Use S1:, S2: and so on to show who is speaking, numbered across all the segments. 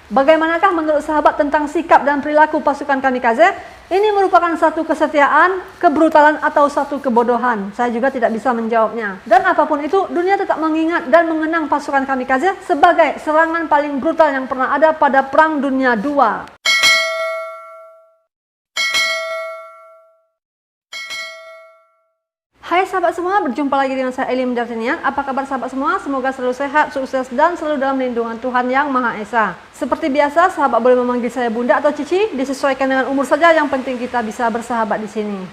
S1: Bagaimanakah menurut sahabat tentang sikap dan perilaku pasukan kamikaze? Ini merupakan satu kesetiaan, kebrutalan, atau satu kebodohan? Saya juga tidak bisa menjawabnya. Dan apapun itu, dunia tetap mengingat dan mengenang pasukan kamikaze sebagai serangan paling brutal yang pernah ada pada Perang Dunia II. Hai sahabat semua, berjumpa lagi dengan saya Eli Dartinian. Apa kabar sahabat semua? Semoga selalu sehat, sukses, dan selalu dalam lindungan Tuhan Yang Maha Esa. Seperti biasa, sahabat boleh memanggil saya Bunda atau Cici, disesuaikan dengan umur saja, yang penting kita bisa bersahabat di sini.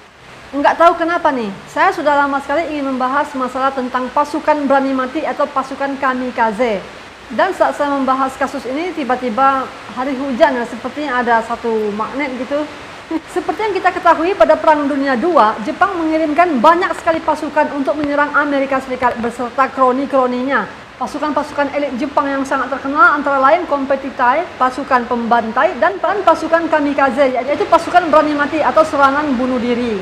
S1: Enggak tahu kenapa nih, saya sudah lama sekali ingin membahas masalah tentang pasukan berani mati atau pasukan kamikaze. Dan saat saya membahas kasus ini, tiba-tiba hari hujan, sepertinya ada satu magnet gitu. Seperti yang kita ketahui, pada Perang Dunia II, Jepang mengirimkan banyak sekali pasukan untuk menyerang Amerika Serikat beserta kroni-kroninya. Pasukan-pasukan elit Jepang yang sangat terkenal antara lain Kompetitai, pasukan pembantai, dan pasukan kamikaze, yaitu pasukan berani mati atau serangan bunuh diri.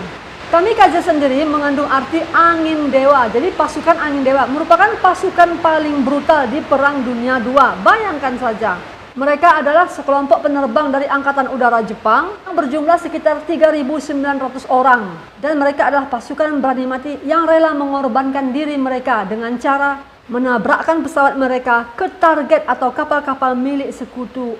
S1: Kamikaze sendiri mengandung arti angin dewa. Jadi pasukan angin dewa merupakan pasukan paling brutal di Perang Dunia II. Bayangkan saja. Mereka adalah sekelompok penerbang dari Angkatan Udara Jepang yang berjumlah sekitar 3.900 orang. Dan mereka adalah pasukan berani mati yang rela mengorbankan diri mereka dengan cara menabrakkan pesawat mereka ke target atau kapal-kapal milik sekutu.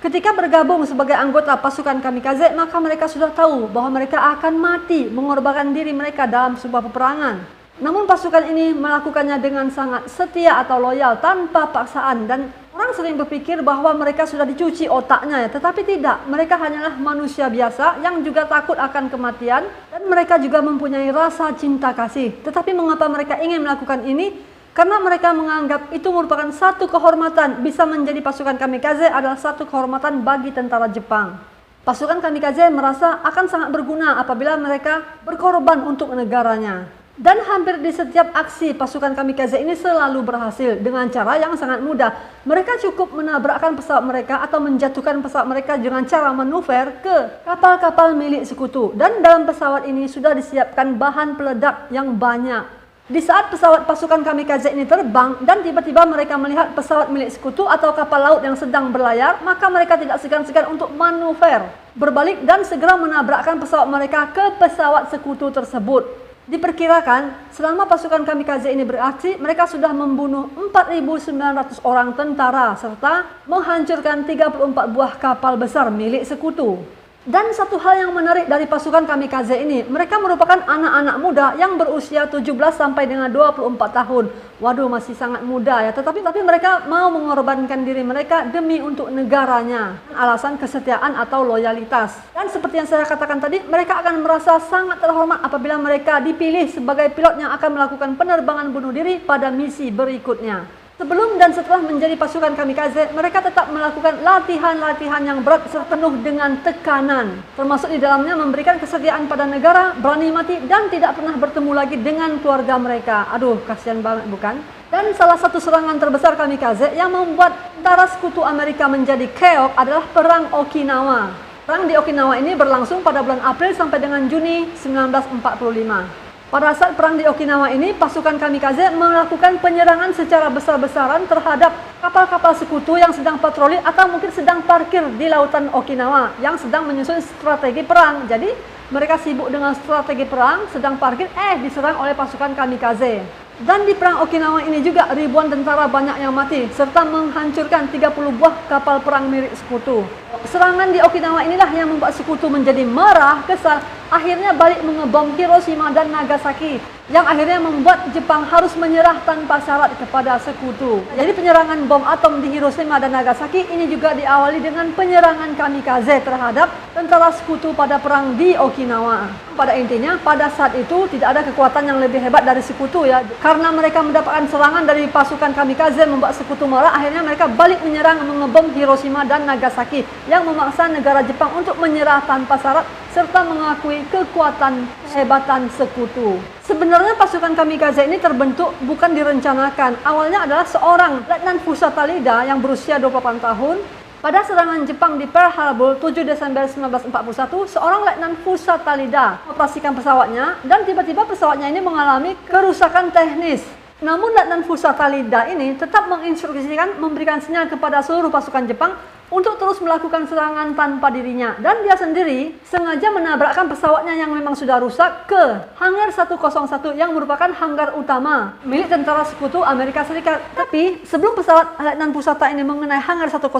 S1: Ketika bergabung sebagai anggota pasukan kamikaze, maka mereka sudah tahu bahwa mereka akan mati mengorbankan diri mereka dalam sebuah peperangan. Namun pasukan ini melakukannya dengan sangat setia atau loyal tanpa paksaan, dan orang sering berpikir bahwa mereka sudah dicuci otaknya, tetapi tidak. Mereka hanyalah manusia biasa yang juga takut akan kematian, dan mereka juga mempunyai rasa cinta kasih. Tetapi mengapa mereka ingin melakukan ini? Karena mereka menganggap itu merupakan satu kehormatan. Bisa menjadi pasukan kamikaze adalah satu kehormatan bagi tentara Jepang. Pasukan kamikaze merasa akan sangat berguna apabila mereka berkorban untuk negaranya. Dan hampir di setiap aksi pasukan kamikaze ini selalu berhasil dengan cara yang sangat mudah. Mereka cukup menabrakkan pesawat mereka atau menjatuhkan pesawat mereka dengan cara manuver ke kapal-kapal milik sekutu. Dan dalam pesawat ini sudah disiapkan bahan peledak yang banyak. Di saat pesawat pasukan kamikaze ini terbang dan tiba-tiba mereka melihat pesawat milik sekutu atau kapal laut yang sedang berlayar, maka mereka tidak segan-segan untuk manuver, berbalik dan segera menabrakkan pesawat mereka ke pesawat sekutu tersebut. Diperkirakan, selama pasukan kamikaze ini beraksi, mereka sudah membunuh 4.900 orang tentara serta menghancurkan 34 buah kapal besar milik sekutu. Dan satu hal yang menarik dari pasukan kamikaze ini, mereka merupakan anak-anak muda yang berusia 17 sampai dengan 24 tahun. Waduh, masih sangat muda ya, tetapi mereka mau mengorbankan diri mereka demi untuk negaranya. Alasan kesetiaan atau loyalitas. Dan seperti yang saya katakan tadi, mereka akan merasa sangat terhormat apabila mereka dipilih sebagai pilot yang akan melakukan penerbangan bunuh diri pada misi berikutnya. Sebelum dan setelah menjadi pasukan kamikaze, mereka tetap melakukan latihan-latihan yang berat penuh dengan tekanan. Termasuk di dalamnya memberikan kesetiaan pada negara, berani mati, dan tidak pernah bertemu lagi dengan keluarga mereka. Aduh, kasihan banget bukan? Dan salah satu serangan terbesar kamikaze yang membuat tentara sekutu Amerika menjadi keok adalah Perang Okinawa. Perang di Okinawa ini berlangsung pada bulan April sampai dengan Juni 1945. Pada saat perang di Okinawa ini, pasukan kamikaze melakukan penyerangan secara besar-besaran terhadap kapal-kapal sekutu yang sedang patroli atau mungkin sedang parkir di lautan Okinawa yang sedang menyusun strategi perang. Jadi, mereka sibuk dengan strategi perang, sedang parkir, diserang oleh pasukan kamikaze. Dan di perang Okinawa ini juga ribuan tentara banyak yang mati serta menghancurkan 30 buah kapal perang milik sekutu. Serangan di Okinawa inilah yang membuat sekutu menjadi marah, kesal, akhirnya balik mengebom Hiroshima dan Nagasaki, yang akhirnya membuat Jepang harus menyerah tanpa syarat kepada sekutu. Jadi penyerangan bom atom di Hiroshima dan Nagasaki ini juga diawali dengan penyerangan kamikaze terhadap tentara sekutu pada perang di Okinawa. Pada intinya, pada saat itu tidak ada kekuatan yang lebih hebat dari sekutu ya. Karena mereka mendapatkan serangan dari pasukan kamikaze membuat sekutu marah, akhirnya mereka balik menyerang mengebom Hiroshima dan Nagasaki, yang memaksa negara Jepang untuk menyerah tanpa syarat serta mengakui kekuatan kehebatan sekutu. Sebenarnya pasukan kamikaze ini terbentuk bukan direncanakan. Awalnya adalah seorang Letnan Fusatalida yang berusia 28 tahun. Pada serangan Jepang di Pearl Harbor 7 Desember 1941, seorang Letnan Fusatalida mengoperasikan pesawatnya dan tiba-tiba pesawatnya ini mengalami kerusakan teknis. Namun Letnan Fusata Lida ini tetap menginstruksikan memberikan sinyal kepada seluruh pasukan Jepang untuk terus melakukan serangan tanpa dirinya, dan dia sendiri sengaja menabrakkan pesawatnya yang memang sudah rusak ke Hangar 101 yang merupakan hanggar utama milik tentara sekutu Amerika Serikat. Tapi sebelum pesawat Letnan Fusata ini mengenai Hangar 101,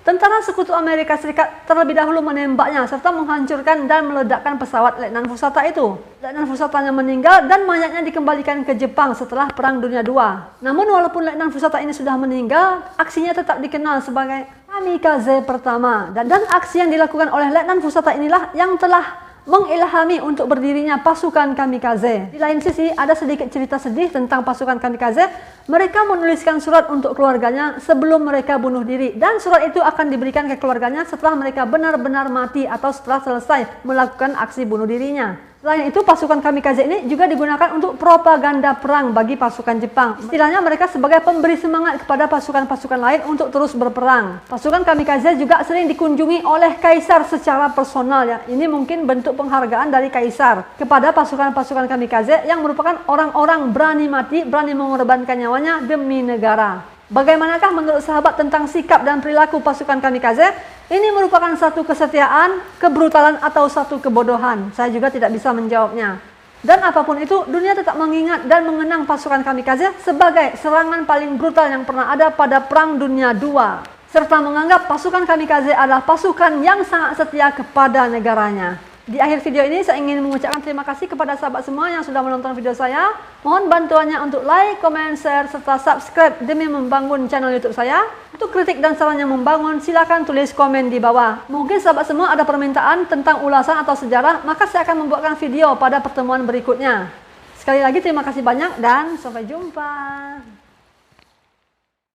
S1: tentara sekutu Amerika Serikat terlebih dahulu menembaknya serta menghancurkan dan meledakkan pesawat Letnan Fusata itu. Letnan Fusatanya meninggal dan mayatnya dikembalikan ke Jepang setelah Perang Dunia II. Namun walaupun Letnan Fusata ini sudah meninggal, aksinya tetap dikenal sebagai kamikaze pertama, dan aksi yang dilakukan oleh Letnan Fusata inilah yang telah mengilhami untuk berdirinya pasukan kamikaze. Di lain sisi, ada sedikit cerita sedih tentang pasukan kamikaze. Mereka menuliskan surat untuk keluarganya sebelum mereka bunuh diri, dan surat itu akan diberikan ke keluarganya setelah mereka benar-benar mati atau setelah selesai melakukan aksi bunuh dirinya. Selain itu, pasukan kamikaze ini juga digunakan untuk propaganda perang bagi pasukan Jepang. Istilahnya mereka sebagai pemberi semangat kepada pasukan-pasukan lain untuk terus berperang. Pasukan kamikaze juga sering dikunjungi oleh kaisar secara personal ya. Ini mungkin bentuk penghargaan dari kaisar kepada pasukan-pasukan kamikaze yang merupakan orang-orang berani mati, berani mengorbankan nyawanya demi negara. Bagaimanakah menurut sahabat tentang sikap dan perilaku pasukan kamikaze? Ini merupakan satu kesetiaan, kebrutalan, atau satu kebodohan? Saya juga tidak bisa menjawabnya. Dan apapun itu, dunia tetap mengingat dan mengenang pasukan kamikaze sebagai serangan paling brutal yang pernah ada pada Perang Dunia II, serta menganggap pasukan kamikaze adalah pasukan yang sangat setia kepada negaranya. Di akhir video ini saya ingin mengucapkan terima kasih kepada sahabat semua yang sudah menonton video saya. Mohon bantuannya untuk like, comment, share, serta subscribe demi membangun channel YouTube saya. Untuk kritik dan saran yang membangun, silakan tulis komen di bawah. Mungkin sahabat semua ada permintaan tentang ulasan atau sejarah, maka saya akan membuatkan video pada pertemuan berikutnya. Sekali lagi terima kasih banyak dan sampai jumpa.